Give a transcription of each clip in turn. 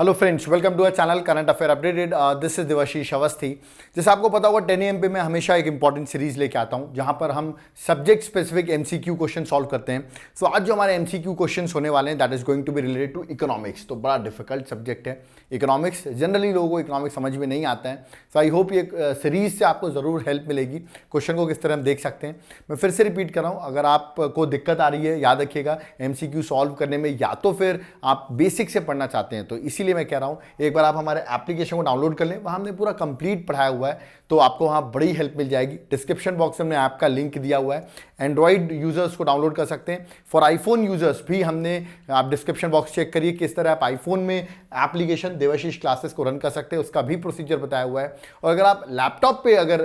Hello friends, welcome to our channel current affair updated. This is Devashish Awasthi. जैसे आपको पता होगा 10 AM पे मैं हमेशा एक इंपॉर्टेंट सीरीज लेके आता हूं जहां पर हम subject specific MCQ question solve करते हैं। सो आज जो हमारे एमसीक्यू क्वेश्चंस होने वाले हैं that is going to be related to economics. तो बड़ा डिफिकल्ट सब्जेक्ट है इकोनॉमिक्स। जनरली लोगों को इकोनॉमिक्स समझ में नहीं आता है। सो आई होप ये सीरीज से आपको ज़रूर हेल्प मिलेगी। क्वेश्चन को किस तरह हम देख सकते हैं, मैं फिर से रिपीट कर रहा हूँ। अगर आपको दिक्कत आ रही है, याद रखिएगा एमसीक्यू सॉल्व करने में, या तो फिर आप बेसिक से पढ़ना चाहते हैं, तो इसीलिए मैं कह रहा हूँ एक बार आप हमारे एप्लीकेशन को डाउनलोड कर लें। वहाँ हमने पूरा कंप्लीट पढ़ाया हुआ है, तो आपको वहाँ बड़ी हेल्प मिल जाएगी। डिस्क्रिप्शन बॉक्स में हमने ऐप का लिंक दिया हुआ है। एंड्रॉइड यूजर्स को डाउनलोड कर सकते हैं। फॉर आईफोन यूजर्स भी हमने, आप डिस्क्रिप्शन बॉक्स चेक करिए किस तरह आप आईफोन में एप्लीकेशन देवाशीष क्लासेस को रन कर सकते हैं, उसका भी प्रोसीजर बताया हुआ है। और अगर आप लैपटॉप पे अगर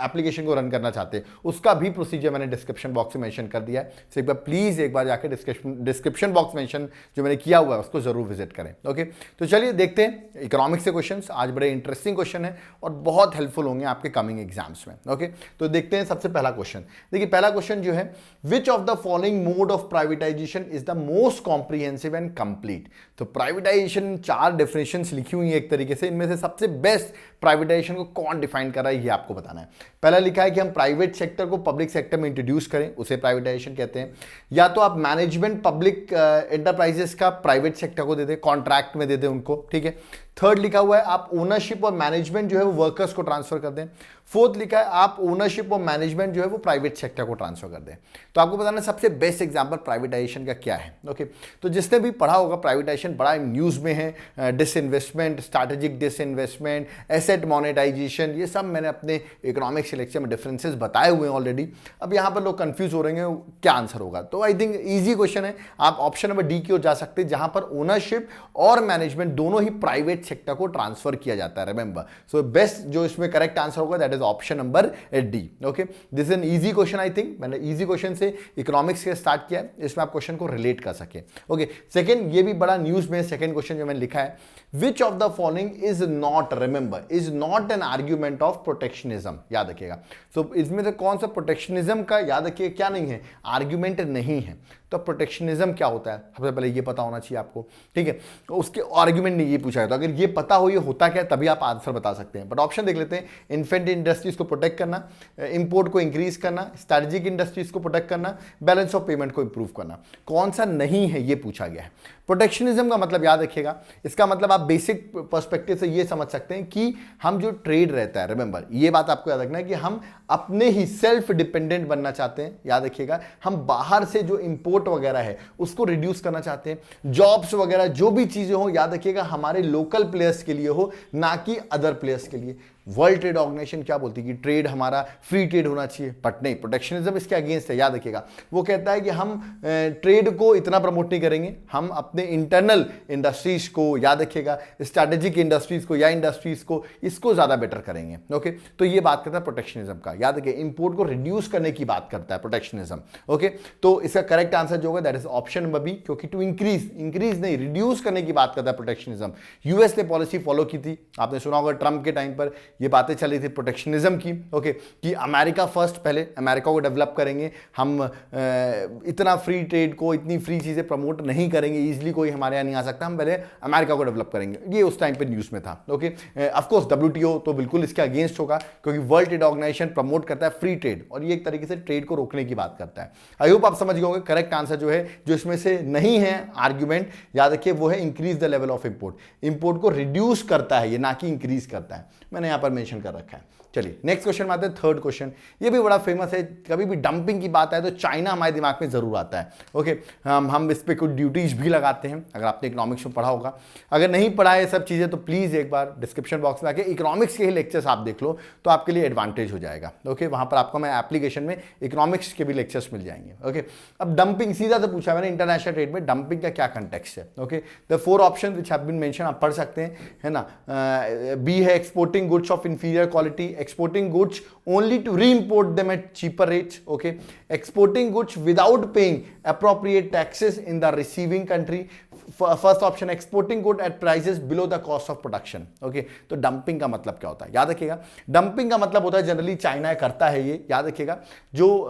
एप्लीकेशन को रन करना चाहते हैं, उसका भी प्रोसीजर मैंने डिस्क्रिप्शन बॉक्स में मेंशन कर दिया है। तो एक बार प्लीज़ एक बार जाकर डिस्क्रिप्शन बॉक्स मेंशन जो मैंने किया हुआ है उसको जरूर विजिट करें। ओके, तो चलिए देखते हैं इकोनॉमिक्स से क्वेश्चंस। आज बड़े इंटरेस्टिंग क्वेश्चन है और बहुत हेल्पफुल होंगे आपके कमिंग एग्जाम्स में। ओके, तो देखते हैं सबसे पहला क्वेश्चन। देखिए पहला क्वेश्चन जो है, which of the following mode of privatisation is the most comprehensive and complete. तो प्राइवेटाइजेशन 4 डेफिनेशंस लिखी हुई है एक तरीके से। इनमें से सबसे बेस्ट प्राइवेटाइजेशन को कौन डिफाइन कर रहा है ये आपको बताना है। पहला लिखा है कि हम प्राइवेट सेक्टर को पब्लिक सेक्टर में इंट्रोड्यूस करें, उसे प्राइवेटाइजेशन कहते हैं। या तो आप मैनेजमेंट पब्लिक एंटरप्राइजेस का प्राइवेट सेक्टर को दे दें, कॉन्ट्रैक्ट में दे दें उनको, ठीक है। थर्ड लिखा हुआ है आप ओनरशिप और मैनेजमेंट जो है वो वर्कर्स को ट्रांसफर कर दें। फोर्थ लिखा है आप ओनरशिप और मैनेजमेंट जो है वो प्राइवेट सेक्टर को ट्रांसफर कर दें। तो आपको बताना सबसे बेस्ट एग्जांपल प्राइवेटाइजेशन का क्या है। ओके, तो जिसने भी पढ़ा होगा प्राइवेटाइजेशन बड़ा न्यूज़ में है, disinvestment, strategic disinvestment, asset monetization, ये सब मैंने अपने इकोनॉमिक्स लेक्चर में डिफरेंसेस बताए हुए हैं ऑलरेडी। अब यहाँ पर लोग कंफ्यूज हो रहे हैं क्या आंसर होगा, तो आई थिंक ईजी क्वेश्चन है। आप ऑप्शन नंबर डी की ओर जा सकते हैं जहां पर ओनरशिप और मैनेजमेंट दोनों ही प्राइवेट सेक्टर को ट्रांसफर किया जाता है। रिमेंबर, सो बेस्ट जो इसमें करेक्ट आंसर होगा that is option number D. Okay, this is an easy question. I think मैंने इजी क्वेश्चन से इकोनॉमिक्स के स्टार्ट किया है, इसमें आप क्वेश्चन को रिलेट कर सके। ओके, सेकंड, ये भी बड़ा न्यूज में सेकंड क्वेश्चन जो मैंने लिखा है, which of the following is not, remember, is not an argument of protectionism. याद रखिएगा, सो इसमें से कौन सा प्रोटेक्शनिज्म का, याद रखिए क्या नहीं है, आर्ग्यूमेंट नहीं है। तो प्रोटेक्शनिज्म क्या होता है सबसे पहले ये पता होना चाहिए आपको, ठीक है। तो उसके आर्ग्यूमेंट नहीं ये पूछा है, तो अगर ये पता हो ये होता क्या तभी आप आंसर बता सकते हैं। बट ऑप्शन देख लेते हैं, इन्फेंट इंडस्ट्रीज को प्रोटेक्ट करना, इंपोर्ट को इंक्रीज करना, स्ट्रैटेजिक इंडस्ट्रीज को प्रोटेक्ट करना, बैलेंस ऑफ पेमेंट को इंप्रूव करना। कौन सा नहीं है ये पूछा गया है। प्रोटेक्शनिज्म का मतलब याद रखिएगा, इसका मतलब आप बेसिक पर्सपेक्टिव से ये समझ सकते हैं कि हम जो ट्रेड रहता है, रिमेंबर ये बात आपको याद रखना है कि हम अपने ही सेल्फ डिपेंडेंट बनना चाहते हैं। याद रखिएगा, हम बाहर से जो इंपोर्ट वगैरह है उसको रिड्यूस करना चाहते हैं। जॉब्स वगैरह जो भी चीजें हो, याद रखिएगा हमारे लोकल प्लेयर्स के लिए हो, ना कि अदर प्लेयर्स के लिए। वर्ल्ड ट्रेड ऑर्गेनाइजेशन क्या बोलती है कि ट्रेड हमारा फ्री ट्रेड होना चाहिए, बट नहीं, प्रोटेक्शनिज्म इसके अगेंस्ट है। याद रखिएगा, वो कहता है कि हम ट्रेड को इतना प्रमोट नहीं करेंगे, हम अपने इंटरनल इंडस्ट्रीज को, याद रखिएगा स्ट्रैटेजिक इंडस्ट्रीज को या इंडस्ट्रीज को, इसको ज्यादा बेटर करेंगे। ओके, तो ये बात करता है प्रोटेक्शनिज्म का। याद रखिए इंपोर्ट को रिड्यूस करने की बात करता है प्रोटेक्शनिज्म। ओके, तो इसका करेक्ट आंसर जो होगा that is option number B, क्योंकि टू इंक्रीज नहीं रिड्यूस करने की बात करता है प्रोटेक्शनिज्म। यूएस ने पॉलिसी फॉलो की थी, आपने सुना होगा ट्रंप के टाइम पर ये बातें चली थी प्रोटेक्शनिज्म की। ओके, कि अमेरिका फर्स्ट, पहले अमेरिका को डेवलप करेंगे, हम इतना फ्री ट्रेड को, इतनी फ्री चीजें प्रमोट नहीं करेंगे, इजीली कोई हमारे यहाँ नहीं आ सकता, हम पहले अमेरिका को डेवलप करेंगे। ये उस टाइम पे न्यूज में था। ओके, ऑफ कोर्स डब्ल्यूटीओ तो बिल्कुल इसके अगेंस्ट होगा, क्योंकि वर्ल्ड ट्रेड ऑर्गेनाइजेशन प्रमोट करता है फ्री ट्रेड और ये एक तरीके से ट्रेड को रोकने की बात करता है। आई होप आप समझ गए होंगे। करेक्ट आंसर जो है, जो इसमें से नहीं है आर्ग्यूमेंट, याद रखिए वो है increase the level of import. Import को रिड्यूस करता है ये, ना कि इंक्रीज करता है, मैंने यहां पर मेंशन कर रखा है। चलिए नेक्स्ट क्वेश्चन में आते हैं, थर्ड क्वेश्चन। ये भी बड़ा फेमस है, कभी भी डंपिंग की बात आए तो चाइना हमारे दिमाग में जरूर आता है। ओके, हम इस पे कुछ ड्यूटीज भी लगाते हैं, अगर आपने इकोनॉमिक्स में पढ़ा होगा। अगर नहीं पढ़ा है सब चीजें तो प्लीज एक बार डिस्क्रिप्शन बॉक्स में आके इकोनॉमिक्स के ही लेक्चर्स आप देख लो, तो आपके लिए एडवांटेज हो जाएगा। ओके, वहां पर आपको मैं एप्लीकेशन में इकोनॉमिक्स के भी लेक्चर्स मिल जाएंगे। ओके, अब डंपिंग सीधा तो पूछा मैंने, इंटरनेशनल ट्रेड में डंपिंग का क्या कंटेक्स्ट है। Okay, the 4 option which have been mention आप पढ़ सकते हैं, है ना। बी है exporting goods of inferior quality, exporting goods only to re-import them at cheaper rates. Okay, exporting goods without paying appropriate taxes in the receiving country. First option exporting good at prices below the cost of production. Okay, तो dumping का मतलब क्या होता है, याद रखिएगा। Dumping का मतलब होता है, जनरली चाइना करता है ये, याद रखिएगा, जो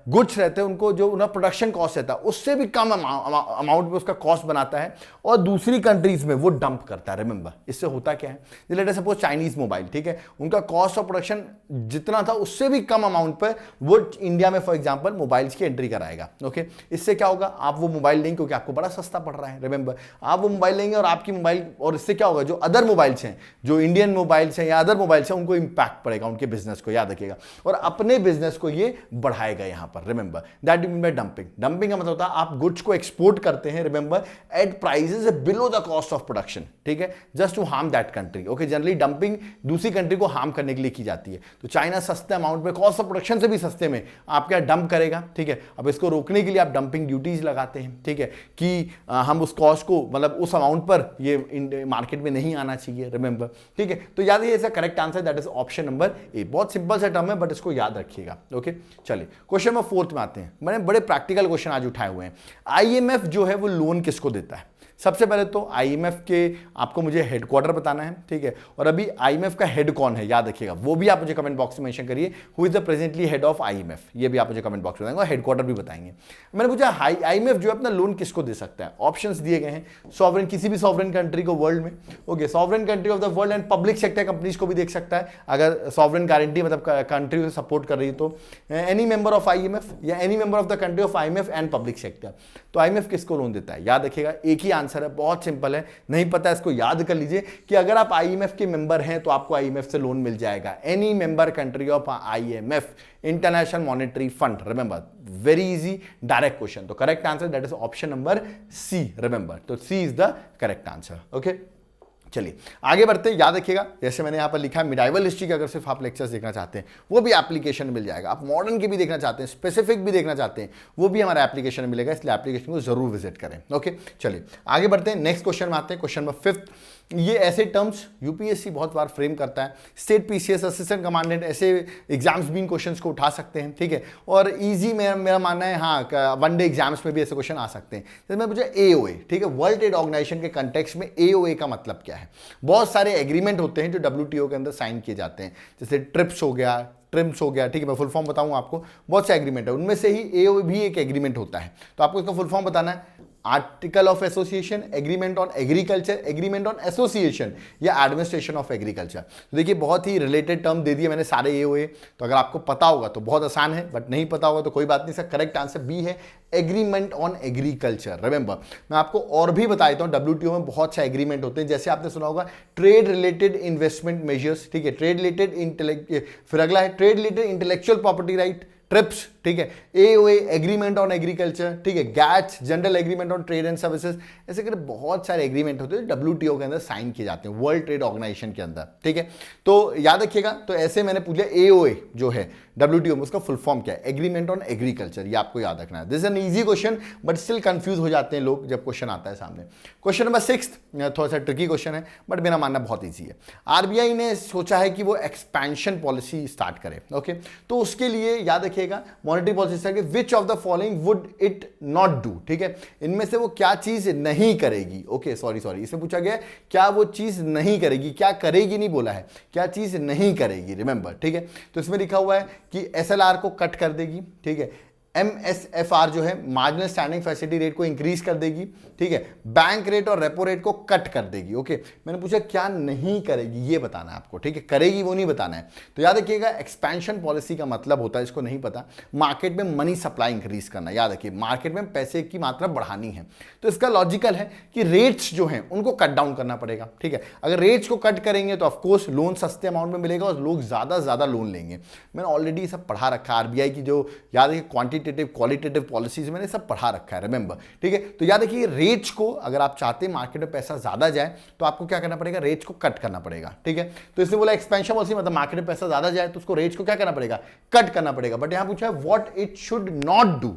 गुड्स रहते हैं उनको जो उनका प्रोडक्शन कॉस्ट रहता है उससे भी कम अमाउंट में उसका कॉस्ट बनाता है और दूसरी कंट्रीज में वो डंप करता है। रिमेंबर, इससे होता क्या है, लेट सपोज चाइनीज मोबाइल, ठीक है, उनका कॉस्ट ऑफ प्रोडक्शन जितना था उससे भी कम अमाउंट पर वो इंडिया में फॉर एग्जांपल मोबाइल्स की एंट्री कराएगा। ओके, इससे क्या होगा, आप वो मोबाइल लेंगे क्योंकि आपको बड़ा सस्ता पड़ रहा है। रिमेंबर, आप वो मोबाइल लेंगे और आपकी मोबाइल, और इससे क्या होगा, जो अदर मोबाइल्स हैं, जो इंडियन मोबाइल्स हैं या अदर मोबाइल्स हैं, उनको इंपैक्ट पड़ेगा, उनके बिजनेस को, याद रखिएगा, और अपने बिजनेस को ये बढ़ाएगा यहां पर। Remember, that mean by dumping. Dumping का मतलब होता है आप गुड्स को एक्सपोर्ट करते हैं, remember, at prices below the cost of production, ठीक है, just to harm that country. Okay, generally dumping दूसरी कंट्री को हार्म करने के लिए की जाती है। तो चाइना सस्ते अमाउंट में, कॉस्ट ऑफ प्रोडक्शन से भी सस्ते में आपके यहाँ डंप करेगा, ठीक है। अब इसको रोकने के लिए आप डंपिंग ड्यूटीज लगाते हैं, ठीक है, कि हम उस कॉस्ट को, मतलब उस अमाउंट पर ये मार्केट में नहीं आना चाहिए। रिमेंबर, ठीक है, तो याद है इसका correct answer that is option number A. बहुत सिंपल सा टर्म है बट इसको याद रखिएगा। ओके, चलिए क्वेश्चन नंबर 4 में आते हैं। मैंने बड़े प्रैक्टिकल क्वेश्चन आज उठाए हुए हैं। आईएमएफ जो है वो लोन किसको देता है? सबसे पहले तो आईएमएफ के आपको मुझे हेडक्वार्टर बताना है, ठीक है, और अभी आईएमएफ का हेड कौन है याद रखिएगा, वो भी आप मुझे कमेंट बॉक्स में मेंशन करिए। Who is the presently head of IMF, ये भी आप मुझे कमेंट बॉक्स में बताएंगे, और हेडक्वार्टर भी बताएंगे। मैंने पूछा आईएमएफ जो है अपना लोन किसको दे सकता है? ऑप्शंस दिए गए हैं, सॉवरेन, किसी भी सॉवरेन कंट्री को वर्ल्ड में, okay, sovereign country of the world and public sector companies को भी देख सकता है, अगर सॉवरेन गारंटी मतलब कंट्री को सपोर्ट कर रही है तो, एनी मेंबर ऑफ आईएमएफ या any member of the country of IMF and public sector. तो आईएमएफ किसको लोन देता है? याद रखिएगा, एक ही आंसर है, बहुत सिंपल है, नहीं पता इसको याद कर लीजिए कि अगर आप आईएमएफ के मेंबर हैं तो आपको आईएमएफ से लोन मिल जाएगा। Any member country of IMF, International Monetary Fund. Remember, very easy direct question. तो correct answer that is option number C. Remember, तो C is the correct answer. Okay, चलिए आगे बढ़ते हैं। याद रखिएगा, जैसे मैंने यहां पर लिखा है, मिडाइवल हिस्ट्री के अगर सिर्फ आप लेक्चर्स देखना चाहते हैं वो भी एप्लीकेशन में मिल जाएगा। आप मॉडर्न के भी देखना चाहते हैं, स्पेसिफिक भी देखना चाहते हैं, वो भी हमारा एप्लीकेशन में मिलेगा, इसलिए एप्लीकेशन को जरूर विजिट करें। ओके, चलिए आगे बढ़ते हैं, नेक्स्ट क्वेश्चन में आते हैं। क्वेश्चन नंबर 5, ये ऐसे टर्म्स यूपीएससी बहुत बार फ्रेम करता है, स्टेट पीसीएस, असिस्टेंट कमांडेंट, ऐसे एग्जाम्स भी इन क्वेश्चंस को उठा सकते हैं, ठीक है, और इजी मेरा मानना है, हाँ, वनडे एग्जाम्स में भी ऐसे क्वेश्चन आ सकते हैं। जैसे मैं पूछा एओए, ठीक है, वर्ल्ड ट्रेड ऑर्गेनाइजेशन के कंटेक्स्ट में एओए का मतलब क्या है? बहुत सारे एग्रीमेंट होते हैं जो डब्ल्यूटीओ के अंदर साइन किए जाते हैं, जैसे ट्रिप्स हो गया, ट्रिम्स हो गया, ठीक है, मैं फुल फॉर्म बताऊं आपको, बहुत से एग्रीमेंट है, उनमें से ही एओए भी एक एग्रीमेंट होता है। तो आपको इसका फुल फॉर्म बताना है, article of association, agreement on agriculture, agreement on association या एडमिनिस्ट्रेशन ऑफ एग्रीकल्चर। तो देखिए बहुत ही रिलेटेड टर्म दे दिए मैंने सारे एओए, तो अगर आपको पता होगा तो बहुत आसान है, बट नहीं पता होगा तो कोई बात नहीं। इसका करेक्ट आंसर बी है, एग्रीमेंट ऑन एग्रीकल्चर। रिमेंबर, मैं आपको और भी बता देता हूं, डब्ल्यूटीओ में बहुत से एग्रीमेंट होते हैं, जैसे आपने सुना होगा ट्रेड रिलेटेड इन्वेस्टमेंट मेजर्स, ठीक है, ट्रेड रिलेटेड, फिर अगला है trade related intellectual property right, trips, ठीक है, एओए, एग्रीमेंट ऑन एग्रीकल्चर, ठीक है, gets, general agreement on trade and services, ऐसे करके बहुत सारे एग्रीमेंट होते हैं डब्ल्यूटीओ के अंदर साइन किए जाते हैं, वर्ल्ड ट्रेड ऑर्गेनाइजेशन के अंदर, ठीक है। तो याद रखिएगा, तो ऐसे मैंने पूछा एओए जो है डब्ल्यूटीओ में, उसका फुल फॉर्म क्या है? एग्रीमेंट ऑन एग्रीकल्चर, ये आपको याद रखना है। This is an easy question but still confuse हो जाते हैं लोग जब क्वेश्चन आता है सामने। क्वेश्चन नंबर 6 थोड़ा सा ट्रिकी क्वेश्चन है बट मेरा मानना बहुत ईजी है। आरबीआई ने सोचा है कि वो एक्सपेंशन पॉलिसी स्टार्ट करे, ओके, तो उसके लिए याद रखिएगा मॉनेटरी पॉलिसी के which of the following would it not do, ठीक है, इनमें से वो क्या चीज नहीं करेगी। ओके, सॉरी इसमें पूछा गया क्या वो चीज नहीं करेगी, क्या करेगी नहीं बोला है, क्या चीज नहीं करेगी। रिमेंबर, ठीक है, तो इसमें लिखा हुआ है कि एसएलआर को कट कर देगी, ठीक है, एमएसएफआर जो है मार्जिनल स्टैंडिंग फैसिलिटी रेट को इंक्रीज कर देगी, ठीक है, बैंक रेट और रेपो रेट को कट कर देगी। ओके, मैंने पूछा क्या नहीं करेगी, ये बताना है आपको, ठीक है, करेगी वो नहीं बताना है। तो याद रखिएगा एक्सपेंशन पॉलिसी का मतलब होता है, इसको नहीं पता, मार्केट में मनी सप्लाई इंक्रीज करना। याद रखिए मार्केट में पैसे की मात्रा बढ़ानी है, तो इसका लॉजिकल है कि रेट्स जो हैं उनको कट डाउन करना पड़ेगा, ठीक है। अगर रेट्स को कट करेंगे तो ऑफकोर्स लोन सस्ते अमाउंट में मिलेगा और लोग ज्यादा लोन लेंगे। मैंने ऑलरेडी सब पढ़ा रखा है, आरबीआई की जो याद रखिए क्वांटिटेटिव क्वालिटेटिव पॉलिसीज मैंने सब पढ़ा रखा है। रिमेंबर, ठीक है, तो याद रखिए रेट्स को, अगर आप चाहते हैं मार्केट में पैसा ज्यादा जाए तो आपको क्या करना पड़ेगा, रेट्स को कट करना पड़ेगा, ठीक है। तो इसने बोला एक्सपेंशन पॉलिसी मतलब मार्केट में पैसा ज्यादा जाए तो उसको रेट्स को क्या करना पड़ेगा, कट करना पड़ेगा। बट यहां पूछा है what it should not do,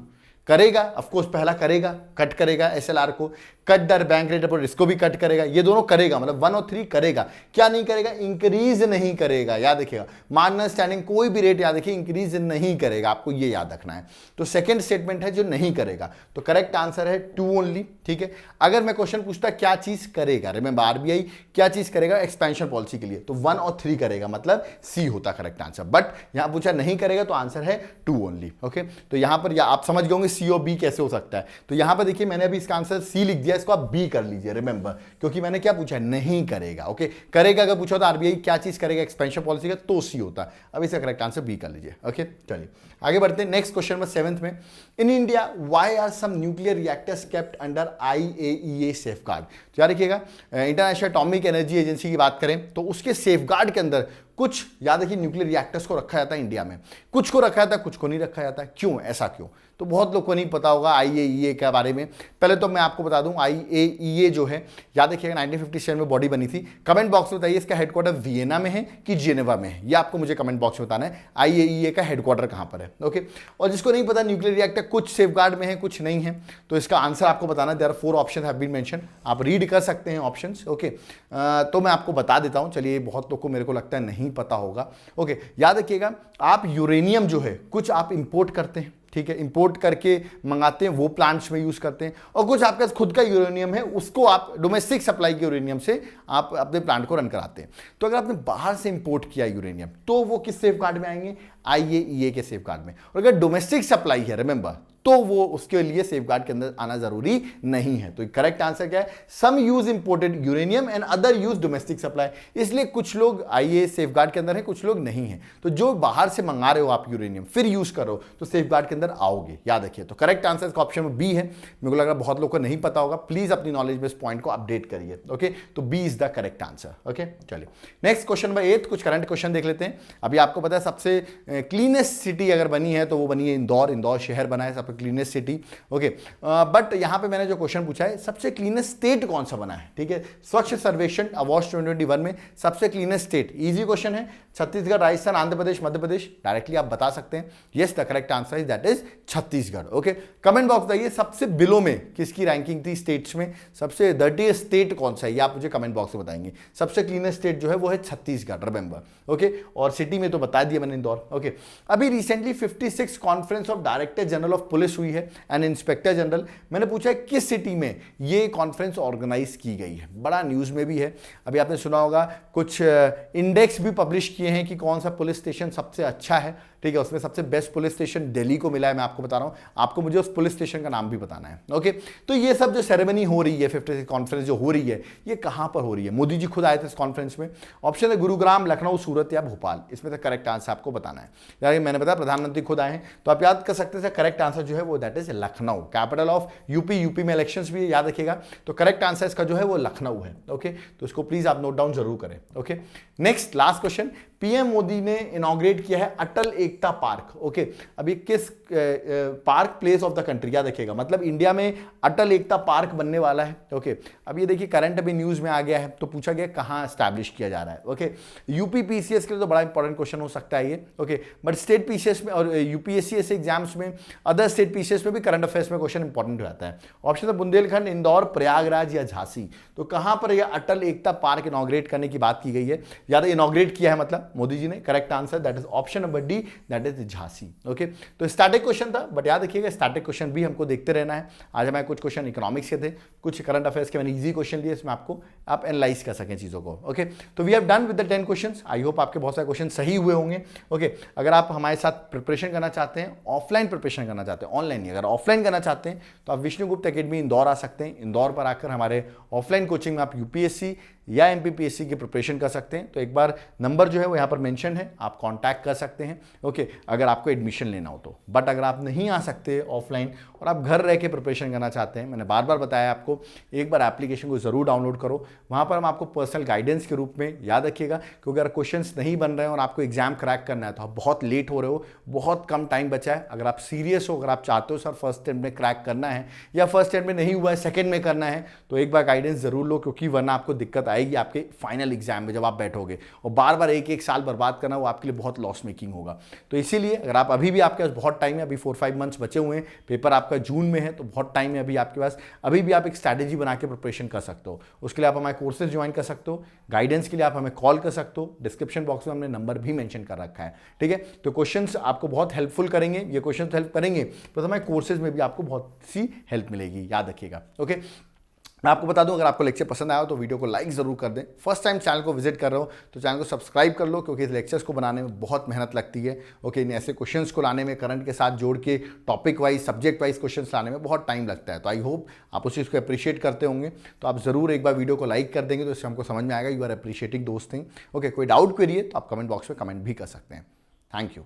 करेगा, ऑफ कोर्स पहला करेगा, कट करेगा एसएलआर को, कट दर बैंक रेट पर इसको भी कट करेगा, ये दोनों करेगा, मतलब 1 और 3 करेगा। क्या नहीं करेगा? इंक्रीज नहीं करेगा, याद रखिएगा। माइनस स्टैंडिंग कोई भी रेट याद रखिए इंक्रीज नहीं करेगा, आपको ये याद रखना है। तो सेकंड स्टेटमेंट है जो नहीं करेगा, तो करेक्ट आंसर है 2 ओनली, ठीक है। अगर मैं क्वेश्चन पूछता क्या चीज करेगा, रिमेंबर आरबीआई क्या चीज करेगा एक्सपेंशन पॉलिसी के लिए, तो 1 और 3 करेगा, मतलब सी होता करेक्ट आंसर। बट यहां पूछा नहीं करेगा तो आंसर है 2 ओनली, ओके। तो यहां पर आप समझ गए होंगे सी और बी कैसे हो सकता है। तो यहां पर देखिए मैंने अभी इसका आंसर सी लिख दिया, इसको आप बी कर लीजिए, रिमेंबर, क्योंकि मैंने क्या पूछा है, नहीं करेगा, ओके। करेगा अगर पूछा तो आरबीआई क्या चीज करेगा एक्सपेंशन पॉलिसी का, तो सी होता। अब इसका करेक्ट आंसर बी कर लीजिए, ओके। चलिए आगे बढ़ते हैं नेक्स्ट क्वेश्चन में 7th में। In India why are some nuclear reactors kept under IAEA safeguard. तो याद रखिएगा इंटरनेशनल एटॉमिक एनर्जी एजेंसी की बात करें तो उसके सेफगार्ड के अंदर कुछ याद रखिए न्यूक्लियर रिएक्टर्स को रखा जाता है इंडिया में, कुछ को रखा जाता है, कुछ को नहीं रखा जाता है। क्यों, ऐसा क्यों? तो बहुत लोग को नहीं पता होगा IAEA के बारे में। पहले तो मैं आपको बता दूं IAEA जो है याद रखिएगा 1957 में बॉडी बनी थी। कमेंट बॉक्स में बताइए इसका हेडक्वार्टर वियना में है कि जेनेवा में है, ये आपको मुझे कमेंट बॉक्स में बताना है IAEA का हेडक्वार्टर कहां पर है, ओके। और जिसको नहीं पता न्यूक्लियर रिएक्टर कुछ सेफगार्ड में है कुछ नहीं है, तो इसका आंसर आपको बताना। There are 4 option have been mention, आप रीड कर सकते हैं ऑप्शंस, ओके। तो मैं आपको बता देता हूं, चलिए बहुत लोग को मेरे को लगता है नहीं पता होगा, ओके। याद रखिएगा आप यूरेनियम जो है कुछ आप इंपोर्ट करते हैं, ठीक है, इंपोर्ट करके मंगाते हैं, वो प्लांट्स में यूज करते हैं, और कुछ आपके पास खुद का यूरेनियम है उसको आप डोमेस्टिक सप्लाई के यूरेनियम से आप अपने प्लांट को रन कराते हैं। तो अगर आपने बाहर से इंपोर्ट किया यूरेनियम तो वो किस सेफगार्ड में आएंगे, IAEA के सेफगार्ड में। और अगर डोमेस्टिक सप्लाई है रिमेंबर तो वो उसके लिए सेफगार्ड के अंदर आना जरूरी नहीं है। तो करेक्ट आंसर क्या है, some use imported uranium and other use domestic supply. इसलिए कुछ लोग IAEA सेफगार्ड के अंदर है, कुछ लोग नहीं है। तो जो बाहर से मंगा रहे हो आप यूरेनियम फिर यूज करो तो सेफगार्ड के अंदर आओगे, याद रखिए। तो करेक्ट आंसर का ऑप्शन में बी है। मेरे को लग रहा है बहुत लोग को नहीं पता होगा, प्लीज अपनी नॉलेज बेस्ड पॉइंट को अपडेट करिए, ओके। तो B is the correct answer, okay. चलिए नेक्स्ट क्वेश्चन नंबर 8, कुछ करंट क्वेश्चन देख लेते हैं। अभी आपको पता है सबसे क्लीनेस्ट सिटी अगर बनी है तो वो बनी है इंदौर। इंदौर शहर बना है सबसे क्लीनेस्ट सिटी, ओके। बट यहां पे मैंने जो क्वेश्चन पूछा है सबसे क्लीनेस्ट स्टेट कौन सा बना है, ठीक है। स्वच्छ सर्वेक्षण अवार्ड 2021 में सबसे क्लीनेस्ट स्टेट, इजी क्वेश्चन है, छत्तीसगढ़, राजस्थान, आंध्र प्रदेश, मध्य प्रदेश, डायरेक्टली आप बता सकते हैं। Yes the correct answer is that is Chhattisgarh, okay. Comment box बताइए सबसे बिलो में किसकी रैंकिंग थी स्टेट्स में, सबसे डर्टी स्टेट कौन सा है, ये आप मुझे कमेंट बॉक्स में बताएंगे। सबसे क्लीनेस्ट स्टेट जो है वो है छत्तीसगढ़, रिमेंबर, ओके। और सिटी में तो बता दिया मैंने इंदौर, ओके। अभी recently 56 conference of director general of police हुई है एंड इंस्पेक्टर जनरल। मैंने पूछा है किस सिटी में ये कॉन्फ्रेंस ऑर्गेनाइज की गई है, बड़ा न्यूज में भी है। अभी आपने सुना होगा कुछ इंडेक्स भी पब्लिश किए हैं कि कौन सा पुलिस स्टेशन सबसे अच्छा है, ठीक है। उसमें सबसे बेस्ट पुलिस स्टेशन दिल्ली को मिला है, मैं आपको बता रहा हूं। आपको मुझे उस पुलिस स्टेशन का नाम भी बताना है, ओके। तो ये सब जो सेरेमनी हो रही है, 56 कॉन्फ्रेंस जो हो रही है, ये कहां पर हो रही है? मोदी जी खुद आए थे इस कॉन्फ्रेंस में। ऑप्शन है गुरुग्राम, लखनऊ, सूरत या भोपाल। इसमें से करेक्ट आंसर आपको बताना है। यानी मैंने बताया प्रधानमंत्री खुद आए हैं, तो आप याद कर सकते हैं करेक्ट आंसर जो है वो that is Lucknow, capital of UP में इलेक्शंस भी याद रखिएगा। तो करेक्ट आंसर इसका जो है वो लखनऊ है, ओके। तो इसको प्लीज आप नोट डाउन जरूर करें, okay. Next last question, PM Modi ने इनॉग्रेट किया है अटल एकता पार्क, ओके। अभी किस park place of the country, याद रखिएगा, मतलब इंडिया में अटल एकता पार्क बनने वाला है, ओके। अब ये देखिए करंट अभी न्यूज में आ गया है, तो पूछा गया कहां एस्टैब्लिश किया जा रहा है, ओके। यूपी पीसीएस के लिए तो बड़ा इंपॉर्टेंट क्वेश्चन हो सकता है ये, ओके। बट स्टेट पीसीएस में और यूपीएससी ऐसे एग्जाम्स में, अदर स्टेट पीसीएस में भी करंट अफेयर्स में क्वेश्चन इंपॉर्टेंट हो जाता है। ऑप्शन है बुंदेलखंड, इंदौर, प्रयागराज या झांसी। तो कहां पर यह अटल एकता पार्क इनॉग्रेट करने की बात की गई है, याद इनॉग्रेट किया है मतलब मोदी जी ने। Correct answer that is option number D, that is Jhansi, okay. तो स्टैटिक क्वेश्चन था, बट याद रखिएगा स्टैटिक क्वेश्चन भी हमको देखते रहना है। आज हमारे कुछ क्वेश्चन इकोनॉमिक्स के थे, कुछ करंट अफेयर्स के मैंने इजी क्वेश्चन लिए, इसमें आपको आप एनालाइज कर सकें चीजों को, ओके। तो we have done with the 10 questions. I hope आपके बहुत सारे क्वेश्चन सही हुए होंगे, ओके। अगर आप हमारे साथ प्रिपरेशन करना चाहते हैं, ऑफलाइन प्रिपरेशन करना चाहते हैं, ऑनलाइन नहीं, अगर ऑफलाइन करना चाहते हैं तो आप विष्णुगुप्त एकेडमी इंदौर आ सकते हैं। इंदौर पर आकर हमारे ऑफलाइन कोचिंग में आप यूपीएससी या एमपीपीएससी की प्रिपरेशन कर सकते हैं। तो एक बार नंबर जो है वो यहाँ पर मेंशन है, आप कांटेक्ट कर सकते हैं, ओके, अगर आपको एडमिशन लेना हो तो। बट अगर आप नहीं आ सकते ऑफलाइन और आप घर रह के प्रिपरेशन करना चाहते हैं, मैंने बार बार बताया आपको, एक बार एप्लीकेशन को जरूर डाउनलोड करो। वहाँ पर हम आपको पर्सनल गाइडेंस के रूप में, याद रखिएगा, क्योंकि अगर क्वेश्चंस नहीं बन रहे हैं और आपको एग्जाम क्रैक करना है तो आप बहुत लेट हो रहे हो, बहुत कम टाइम बचा है। अगर आप सीरियस हो, अगर आप आप चाहते हो सर फर्स्ट अटेम्प्ट में क्रैक करना है या फर्स्ट अटेम्प्ट में नहीं हुआ है सेकंड में करना है, तो एक बार गाइडेंस जरूर लो, क्योंकि वरना आपको दिक्कत आएगी आपके फाइनल एग्जाम में जब आप बैठोगे, और बार बार एक एक साल बर्बाद करना वो आपके लिए बहुत लॉस मेकिंग होगा। तो इसीलिए अगर आप अभी भी आपके पास बहुत टाइम है, अभी 4-5 मंथ्स बचे हुए हैं, पेपर आपका जून में है, तो बहुत टाइम है अभी आपके पास, अभी भी आप एक स्ट्रैटेजी बना के प्रिपरेशन कर सकते हो। उसके लिए आप हमारे कोर्सेज ज्वाइन कर सकते हो, गाइडेंस के लिए आप हमें कॉल कर सकते हो, डिस्क्रिप्शन बॉक्स में हमने नंबर भी मेंशन कर रखा है, ठीक है। तो क्वेश्चंस आपको बहुत हेल्पफुल करेंगे, ये क्वेश्चन हेल्प करेंगे, तो हमारे कोर्सेज में भी आपको बहुत सी हेल्प मिलेगी, याद रखिएगा। ओके, मैं आपको बता दूं, अगर आपको लेक्चर पसंद आया तो वीडियो को लाइक जरूर कर दें। फर्स्ट टाइम चैनल को विजिट कर रहे हो तो चैनल को सब्सक्राइब कर लो, क्योंकि इस लेक्चर्स को बनाने में बहुत मेहनत लगती है। ओके, इन ऐसे क्वेश्चंस को लाने में, करंट के साथ जोड़ के topic wise subject wise questions लाने में बहुत टाइम लगता है। तो आई होप आप उस चीज़ को अप्रिशिएट करते होंगे, तो आप जरूर एक बार वीडियो को लाइक कर देंगे, तो इससे हमको समझ में आएगा यू आर अप्रिशिएटिंग दोस्त थिंग। ओके, कोई डाउट क्वेरी है तो आप कमेंट बॉक्स में कमेंट भी कर सकते हैं। Thank you.